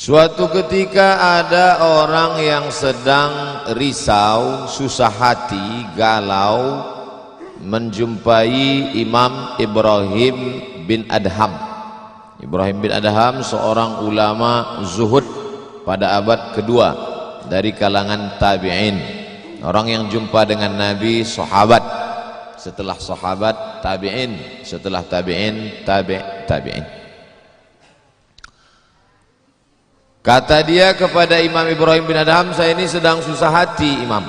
Suatu ketika ada orang yang sedang risau, susah hati, galau, menjumpai Imam Ibrahim bin Adham. Ibrahim bin Adham seorang ulama zuhud pada abad kedua dari kalangan tabi'in, orang yang jumpa dengan Nabi, sahabat, setelah sahabat tabi'in, setelah tabi'in tabi'in. Kata dia kepada Imam Ibrahim bin Adham, saya ini sedang susah hati Imam,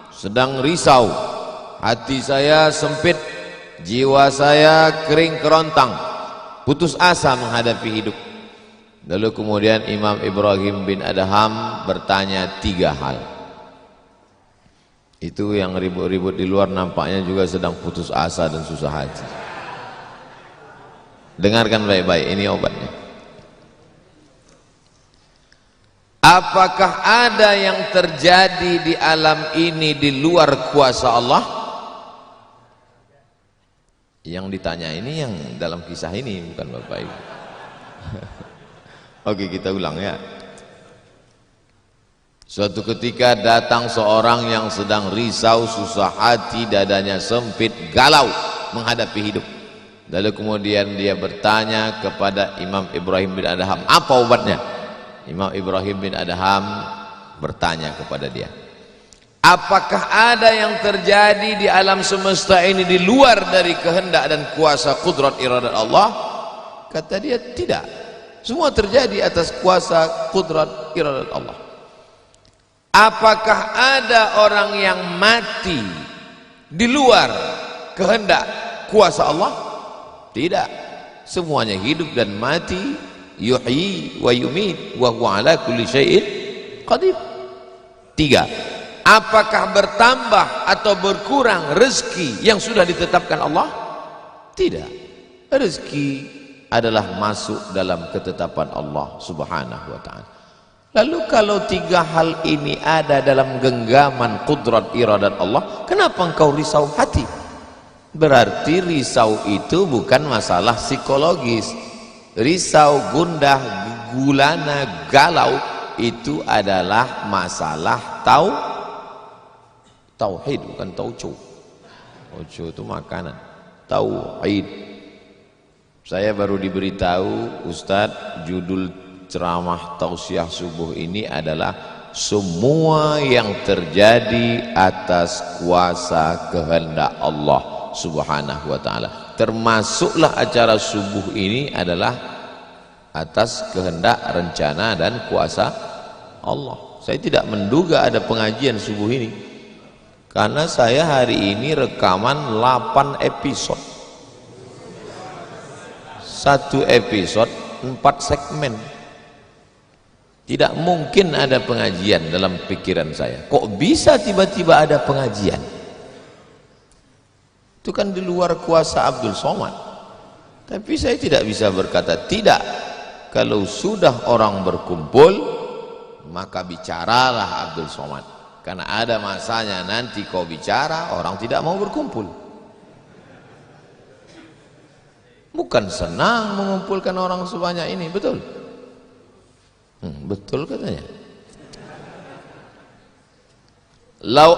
sedang risau, hati saya sempit, jiwa saya kering kerontang, putus asa menghadapi hidup. Lalu kemudian Imam Ibrahim bin Adham bertanya 3 hal. Itu yang ribut-ribut di luar nampaknya juga sedang putus asa dan susah hati. Dengarkan baik-baik, ini obatnya. Apakah ada yang terjadi di alam ini di luar kuasa Allah? Yang ditanya ini yang dalam kisah ini, bukan Bapak Ibu. Oke, kita ulang ya. Suatu ketika datang seorang yang sedang risau, susah hati, dadanya sempit, galau menghadapi hidup. Lalu kemudian dia bertanya kepada Imam Ibrahim bin Adham, apa obatnya? Imam Ibrahim bin Adham bertanya kepada dia, apakah ada yang terjadi di alam semesta ini di luar dari kehendak dan kuasa kudrat iradat Allah? Kata dia, tidak, semua terjadi atas kuasa kudrat iradat Allah. Apakah ada orang yang mati di luar kehendak kuasa Allah? Tidak, semuanya hidup dan mati. Yuhyi wa yumit wa huwa ala kulli syai'in qadir. 3. Apakah bertambah atau berkurang rezeki yang sudah ditetapkan Allah? Tidak. Rezeki adalah masuk dalam ketetapan Allah Subhanahu wa ta'ala. Lalu kalau 3 hal ini ada dalam genggaman kudrat iradat Allah, kenapa engkau risau hati? Berarti risau itu bukan masalah psikologis. Risau, gundah, gulana, galau itu adalah masalah tauhid, bukan tauco. Tauco itu makanan. Tauhid. Saya baru diberitahu, Ustadz, judul ceramah tausiah subuh ini adalah semua yang terjadi atas kuasa kehendak Allah Subhanahu wa ta'ala. Termasuklah acara subuh ini adalah atas kehendak, rencana dan kuasa Allah. Saya tidak menduga ada pengajian subuh ini, karena saya hari ini rekaman 8 episode, 1 episode 4 segmen. Tidak mungkin ada pengajian dalam pikiran saya. Kok bisa tiba-tiba ada pengajian? Itu kan di luar kuasa Abdul Somad. Tapi saya tidak bisa berkata tidak. Kalau sudah orang berkumpul, maka bicaralah Abdul Somad. Karena ada masanya nanti kau bicara, orang tidak mau berkumpul. Bukan senang mengumpulkan orang sebanyak ini, betul? Betul katanya. Lau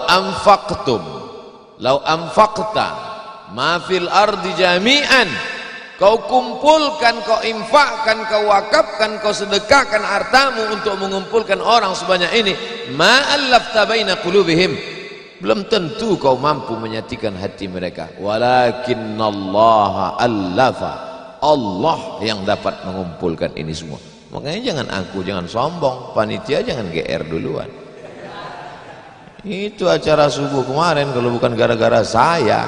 anfaqta ma fil ardi jami'an, kau kumpulkan, kau infakkan, kau wakafkan, kau sedekahkan hartamu untuk mengumpulkan orang sebanyak ini, ma allafta baina qulubihim, belum tentu kau mampu menyatukan hati mereka. Walakinallaha allafa, Allah yang dapat mengumpulkan ini semua. Makanya jangan sombong, panitia jangan GR duluan. Itu acara subuh kemarin kalau bukan gara-gara saya,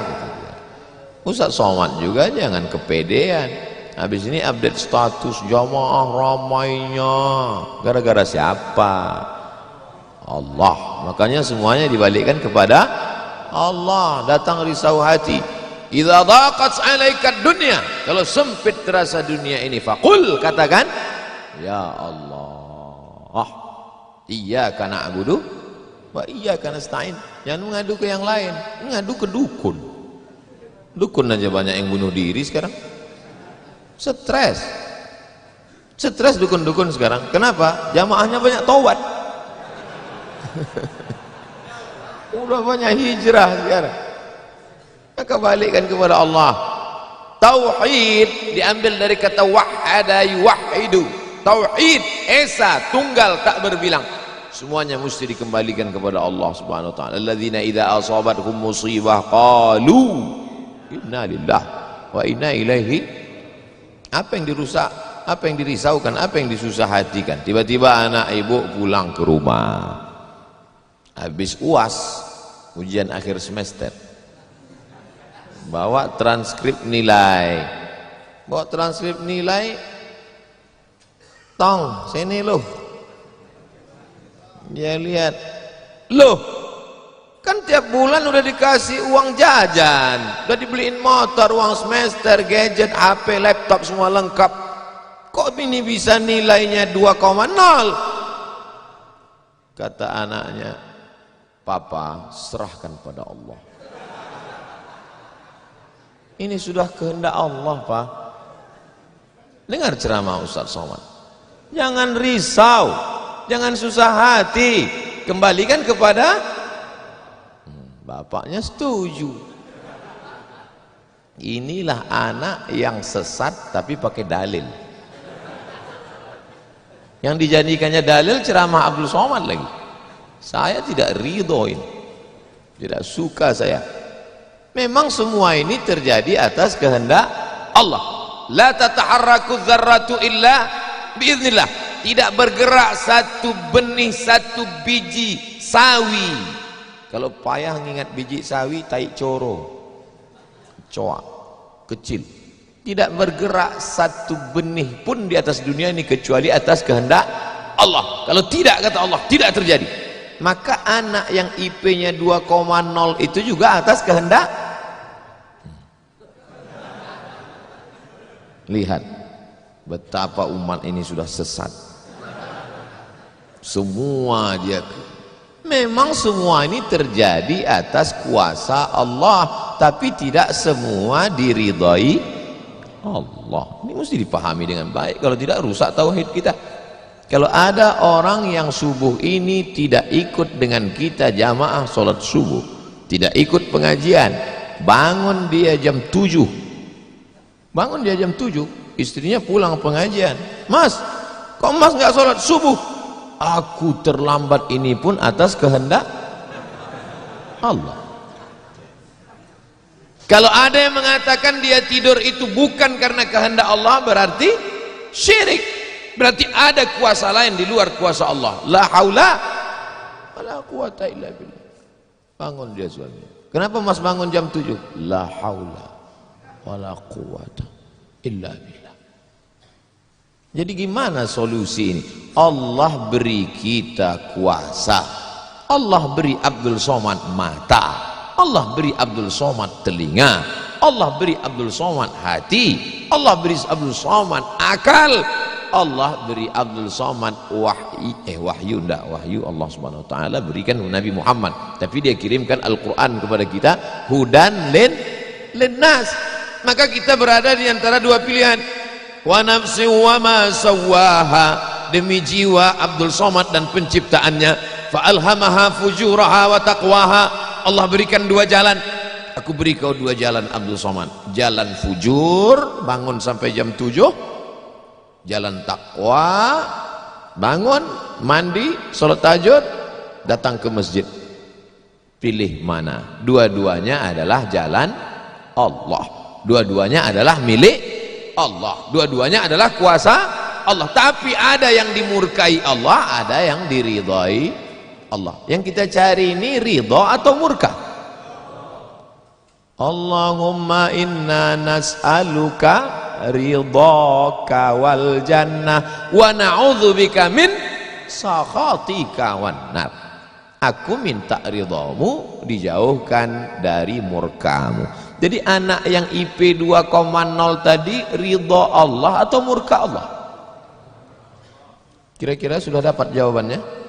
Ustaz Somad juga jangan kepedean. Habis ini update status jamaah ramainya, gara-gara siapa? Allah. Makanya semuanya dibalikkan kepada Allah. Datang risau hati, idza daqat 'alaika dunya, kalau sempit terasa dunia ini, faqul, katakan, ya Allah, iyyaka na'budu wa iyyaka nasta'in. Jangan mengadu ke yang lain, mengadu ke dukun. Dukun aja banyak yang bunuh diri sekarang, stres. Stres dukun-dukun sekarang. Kenapa? Jamaahnya banyak taubat. Udah banyak hijrah sekarang. Maka balikkan kepada Allah. Tauhid diambil dari kata wahada yuwahidu. Tauhid, esa, tunggal, tak berbilang. Semuanya mesti dikembalikan kepada Allah Subhanahu wa taala. Alladzina idza asabathum musibah qalu inna lillahi wa inna ilaihi. Apa yang dirusak, apa yang dirisaukan, apa yang disusah hatikan. Tiba-tiba anak ibu pulang ke rumah. Habis UAS, ujian akhir semester. Bawa transkrip nilai. Bawa transkrip nilai. Tong, sini loh. Dia lihat, loh, kan tiap bulan udah dikasih uang jajan, udah dibeliin motor, uang semester, gadget, HP, laptop semua lengkap. Kok ini bisa nilainya 2,0? Kata anaknya, Papa, serahkan pada Allah. Ini sudah kehendak Allah, Pak. Dengar ceramah Ustaz Somad. Jangan risau, jangan susah hati, kembalikan kepada bapaknya. Setuju. Inilah anak yang sesat tapi pakai dalil. Yang dijadikannya dalil ceramah Abdul Somad lagi. Saya tidak ridho ini, tidak suka saya. Memang semua ini terjadi atas kehendak Allah. La tataharraku dzarratu illa biiznillah. Tidak bergerak satu benih, satu biji sawi. Kalau payah ngingat biji sawi, tai coro, coak, kecil. Tidak bergerak satu benih pun di atas dunia ini kecuali atas kehendak Allah. Kalau tidak, kata Allah, tidak terjadi. Maka anak yang IP-nya 2,0 itu juga atas kehendak. Lihat betapa umat ini sudah sesat. Semua dia, memang semua ini terjadi atas kuasa Allah, tapi tidak semua diridhai Allah. Ini mesti dipahami dengan baik, kalau tidak rusak tauhid kita. Kalau ada orang yang subuh ini tidak ikut dengan kita jamaah sholat subuh, tidak ikut pengajian, bangun dia jam 7, bangun dia jam 7, istrinya pulang pengajian, Mas, kok Mas nggak sholat subuh? Aku terlambat, ini pun atas kehendak Allah. Kalau ada yang mengatakan dia tidur itu bukan karena kehendak Allah, berarti syirik. Berarti ada kuasa lain di luar kuasa Allah. La haula wala quwata illa billah. Bangun dia suami. Kenapa Mas bangun jam 7? La haula wala quwata illa billah. Jadi gimana solusi ini? Allah beri kita kuasa. Allah beri Abdul Somad mata. Allah beri Abdul Somad telinga. Allah beri Abdul Somad hati. Allah beri Abdul Somad akal. Allah beri Abdul Somad wahyu Allah Subhanahu wa taala berikan Nabi Muhammad, tapi dia kirimkan Al-Qur'an kepada kita, hudan linnas. Maka kita berada di antara dua pilihan. Wa nafsi wa ma sawwaha, demi jiwa Abdul Somad dan penciptaannya, fa alhamaha fujuraha wa taqwaha. Allah berikan dua jalan. Aku beri kau dua jalan Abdul Somad. Jalan fujur, bangun sampai jam 7. Jalan takwa, bangun, mandi, sholat tahajud, datang ke masjid. Pilih mana? Dua-duanya adalah jalan Allah. Dua-duanya adalah milik Allah. Dua-duanya adalah kuasa Allah. Tapi ada yang dimurkai Allah, ada yang diridhai Allah. Yang kita cari ini ridha atau murka? Allahumma inna nas'aluka ridhaka wal jannah wa na'udzubika min sakhatika wan nar. Aku minta ridhamu, dijauhkan dari murkamu. Jadi anak yang IP 2,0 tadi ridha Allah atau murka Allah? Kira-kira sudah dapat jawabannya?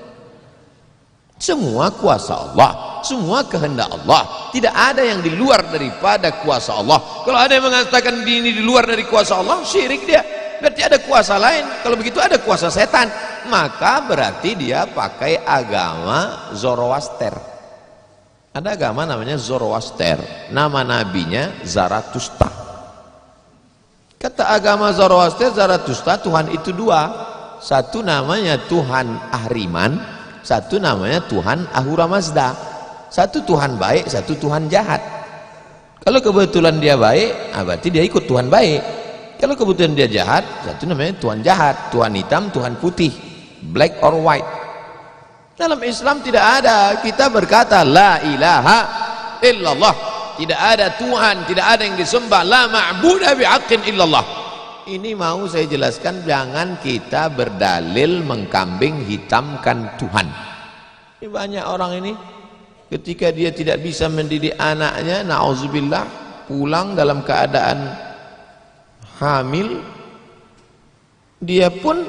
Semua kuasa Allah, semua kehendak Allah. Tidak ada yang di luar daripada kuasa Allah. Kalau ada yang mengatakan ini di luar dari kuasa Allah, syirik dia. berarti ada kuasa lain. Kalau begitu ada kuasa setan, maka berarti dia pakai agama Zoroaster. Ada agama namanya Zoroaster, nama nabinya Zarathustra. Kata agama Zoroaster, Zarathustra, Tuhan itu dua, satu namanya Tuhan Ahriman, satu namanya Tuhan Ahura Mazda. Satu Tuhan baik, satu Tuhan jahat. Kalau kebetulan dia baik, berarti dia ikut Tuhan baik. Kalau kebetulan dia jahat, satu namanya Tuhan jahat, Tuhan hitam, Tuhan putih, black or white. Dalam Islam tidak ada kita berkata la ilaha illallah, tidak ada Tuhan, tidak ada yang disembah, la ma'budah bihaqqin illallah. Ini mau saya jelaskan, jangan kita berdalil mengkambing hitamkan Tuhan. Ini banyak orang ini ketika dia tidak bisa mendidik anaknya, na'udzubillah, pulang dalam keadaan hamil, dia pun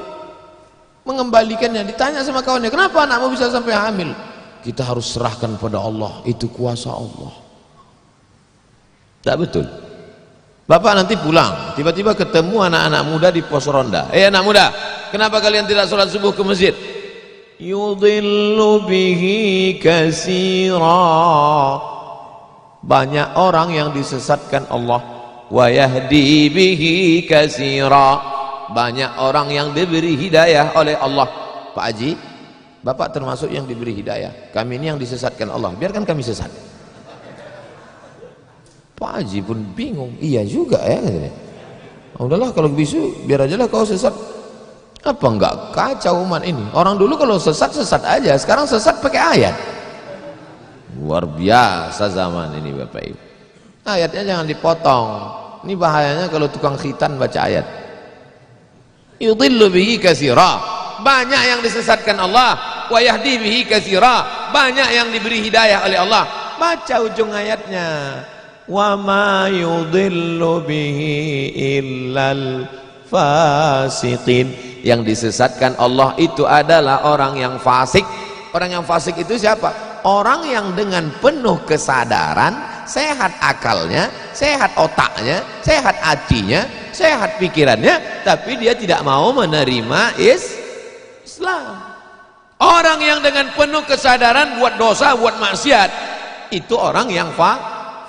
mengembalikannya. Ditanya sama kawannya, kenapa anakmu bisa sampai hamil? Kita harus serahkan pada Allah, itu kuasa Allah. Tak betul. Bapak nanti pulang, tiba-tiba ketemu anak-anak muda di pos ronda. Anak muda, kenapa kalian tidak sholat subuh ke masjid? Yudhillu bihi katsira. Banyak orang yang disesatkan Allah. Wa yahdi bihi katsira. Banyak orang yang diberi hidayah oleh Allah. Pak Haji, Bapak termasuk yang diberi hidayah. Kami ini yang disesatkan Allah, biarkan kami sesat. Pak Haji pun bingung, iya juga ya. Udahlah kalau begitu, biar aja lah kau sesat. Apa enggak kacau umat ini? Orang dulu kalau sesat, sesat aja. Sekarang sesat pakai ayat. Luar biasa zaman ini Bapak Ibu. Ayatnya jangan dipotong. Ini bahayanya kalau tukang khitan baca ayat. Yudhillu bihi katsira. Banyak yang disesatkan Allah, wa yahdi bihi katsira. Banyak yang diberi hidayah oleh Allah. Baca ujung ayatnya. Wa ma yudhillu bihi illal fasiqin. Yang disesatkan Allah itu adalah orang yang fasik. Orang yang fasik itu siapa? Orang yang dengan penuh kesadaran, sehat akalnya, sehat otaknya, sehat hatinya, sehat pikirannya, tapi dia tidak mau menerima Islam. Orang yang dengan penuh kesadaran buat dosa, buat maksiat, itu orang yang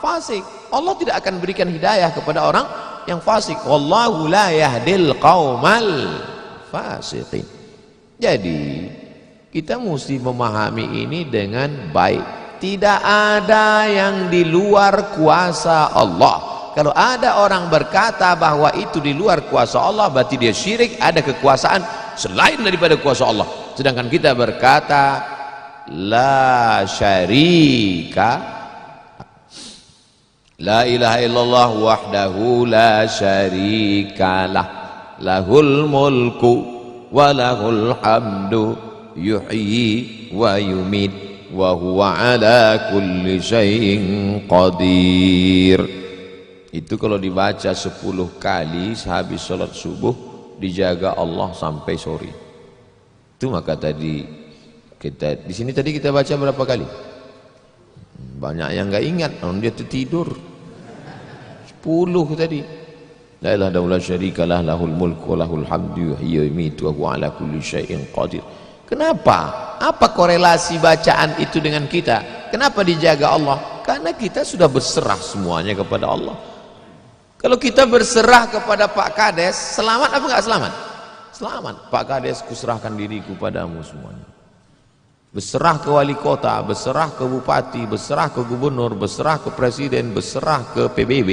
fasik. Allah tidak akan berikan hidayah kepada orang yang fasik. Wallahu la yahdil qaumal fasiqin. Jadi kita mesti memahami ini dengan baik. Tidak ada yang di luar kuasa Allah. Kalau ada orang berkata bahwa itu di luar kuasa Allah, berarti dia syirik, ada kekuasaan selain daripada kuasa Allah. Sedangkan kita berkata la syarika, la ilaha illallah wahdahu la syarikalah, lahul mulku wa lahul hamdu yuhyi wa yumit wa huwa ala kulli syai'in qadir. Itu kalau dibaca 10 kali sehabis sholat subuh, dijaga Allah sampai sore. Itu maka tadi kita di sini tadi kita baca berapa kali? Banyak yang nggak ingat, dia tertidur. 10 tadi. La ilaha illallah syarikalah, lahul mulku wa lahul hamdu yuhyi wa yumiitu wa huwa ala kulli syai'in qadir. Kenapa? Apa korelasi bacaan itu dengan kita? Kenapa dijaga Allah? Karena kita sudah berserah semuanya kepada Allah. Kalau kita berserah kepada Pak Kades, selamat apa enggak selamat? Selamat. Pak Kades, kuserahkan diriku padamu semuanya. Berserah ke wali kota, berserah ke bupati, berserah ke gubernur, berserah ke presiden, berserah ke PBB.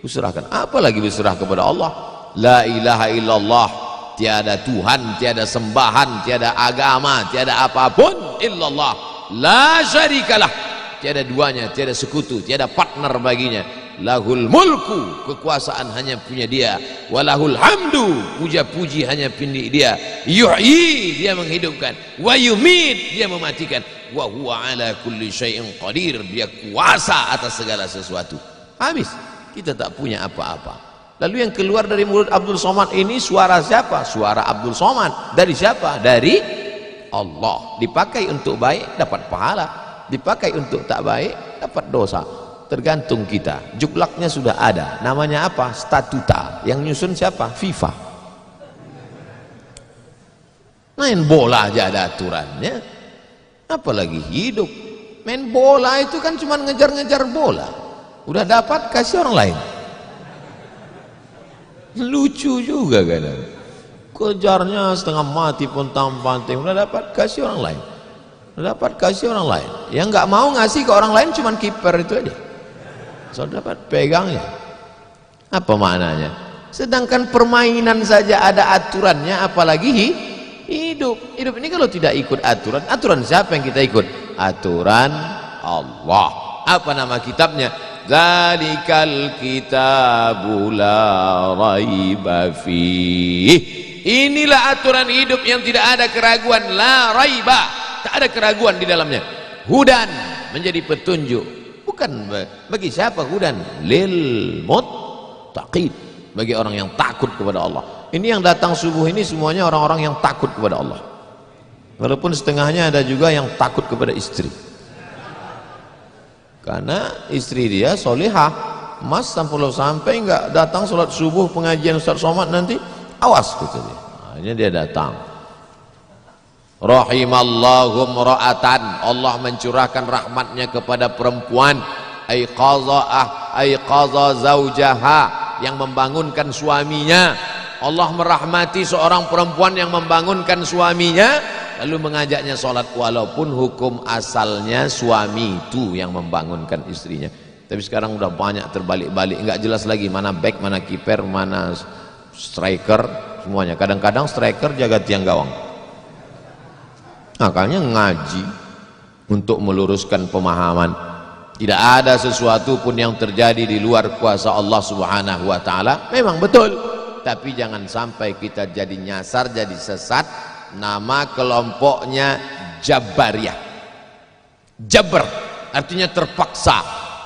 Kuserahkan. Apalagi berserah kepada Allah. La ilaha illallah. Tiada Tuhan, tiada sembahan, tiada agama, tiada apapun illallah. La syarikalah. Tiada duanya, tiada sekutu, tiada partner baginya. Lahul mulku, kekuasaan hanya punya dia. Walahul hamdu, puja-puji hanya punya dia. Yuhyi, dia menghidupkan. Wa yumit, dia mematikan. Wa huwa ala kulli syai'in qadir, dia kuasa atas segala sesuatu. Habis, kita tak punya apa-apa. Lalu yang keluar dari mulut Abdul Somad ini suara siapa? Suara Abdul Somad. Dari siapa? Dari Allah. Dipakai untuk baik, dapat pahala. Dipakai untuk tak baik, dapat dosa. Tergantung kita. Juklaknya sudah ada. Namanya apa? Statuta. Yang nyusun siapa? FIFA. Main bola aja ada aturannya, apalagi hidup. Main bola itu kan cuma ngejar-ngejar bola, udah dapat kasih orang lain. Lucu juga kadang, kejarnya setengah mati pun tampang, udah dapat kasih orang lain, udah dapat kasih orang lain. Yang nggak mau ngasih ke orang lain cuma kiper itu aja, so dapat pegangnya. Apa maknanya? Sedangkan permainan saja ada aturannya, apalagi hidup. Hidup ini kalau tidak ikut aturan, aturan siapa yang kita ikut? Aturan Allah. Apa nama kitabnya? Dzalikal kitabu la raiba fih. Inilah aturan hidup yang tidak ada keraguan, la raiba, tak ada keraguan di dalamnya. Hudan, menjadi petunjuk. Bukan bagi siapa hudan? Lil muttaqin, bagi orang yang takut kepada Allah. Ini yang datang subuh ini semuanya orang-orang yang takut kepada Allah. Walaupun setengahnya ada juga yang takut kepada istri, karena istri dia solihah. Mas sampai nggak datang sholat subuh pengajian Ustaz Somad nanti, awas kata dia. Nah, ini dia datang. Rahimallahu mra'atan, Allah mencurahkan rahmatnya kepada perempuan, aiqaza zaujaha, yang membangunkan suaminya. Allah merahmati seorang perempuan yang membangunkan suaminya lalu mengajaknya sholat, walaupun hukum asalnya suami itu yang membangunkan istrinya. Tapi sekarang udah banyak terbalik-balik, nggak jelas lagi mana back, mana kiper, mana striker, semuanya. Kadang-kadang striker jaga tiang gawang. Makanya ngaji untuk meluruskan pemahaman. Tidak ada sesuatu pun yang terjadi di luar kuasa Allah Subhanahu wa ta'ala. Memang betul, tapi jangan sampai kita jadi nyasar, jadi sesat. Nama kelompoknya Jabariyah. Jabr artinya terpaksa.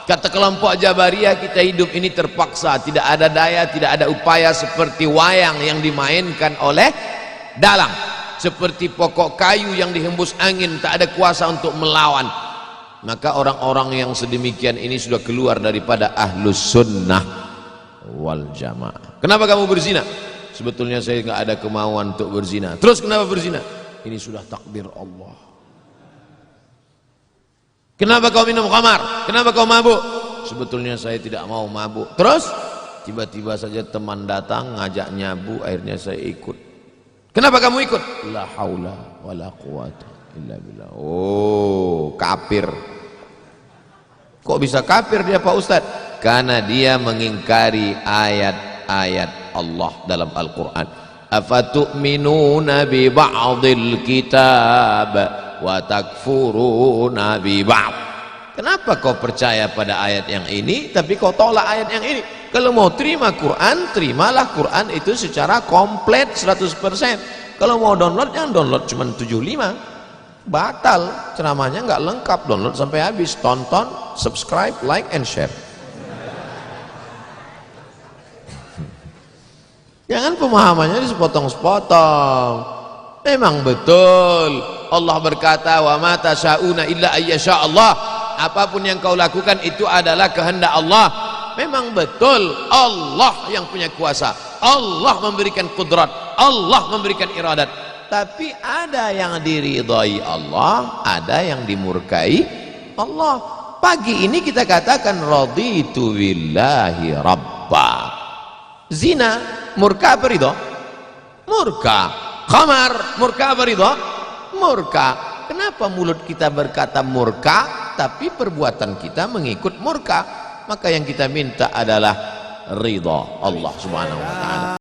Kata kelompok Jabariyah, kita hidup ini terpaksa, tidak ada daya, tidak ada upaya, seperti wayang yang dimainkan oleh dalang, seperti pokok kayu yang dihembus angin, tak ada kuasa untuk melawan. Maka orang-orang yang sedemikian ini sudah keluar daripada ahlus sunnah wal jamaah. Kenapa kamu berzina? Sebetulnya saya nggak ada kemauan untuk berzina. Terus kenapa berzina? Ini sudah takdir Allah. Kenapa kau minum khamar? Kenapa kau mabuk? Sebetulnya saya tidak mau mabuk. Terus tiba-tiba saja teman datang ngajak nyabu, akhirnya saya ikut. Kenapa kamu ikut? La haula wala quwata illa billah. Oh, kafir. Kok bisa kafir dia Pak Ustadz? Karena dia mengingkari ayat-ayat Allah dalam Al-Quran. Afatu'minuna bi ba'dil kitab wa takfuruna bi ba'd. Kenapa kau percaya pada ayat yang ini tapi kau tolak ayat yang ini? Kalau mau terima Quran, terimalah Quran itu secara komplit 100%. Kalau mau download, jangan download cuma 75. Batal, ceramahnya nggak lengkap. Download sampai habis, tonton, subscribe, like and share. Jangan pemahamannya sepotong-sepotong. Memang betul Allah berkata, wa ma tasyauna illa ayyasha Allah. Apapun yang kau lakukan itu adalah kehendak Allah. Memang betul Allah yang punya kuasa, Allah memberikan kudrat, Allah memberikan iradat. Tapi ada yang diridhai Allah, ada yang dimurkai Allah. Pagi ini kita katakan raditu billahi rabba. Zina murka apa ridha? Murka. Khamar murka apa ridha? Murka. Kenapa mulut kita berkata murka tapi perbuatan kita mengikut murka? Maka yang kita minta adalah ridha Allah Subhanahu wa ta'ala.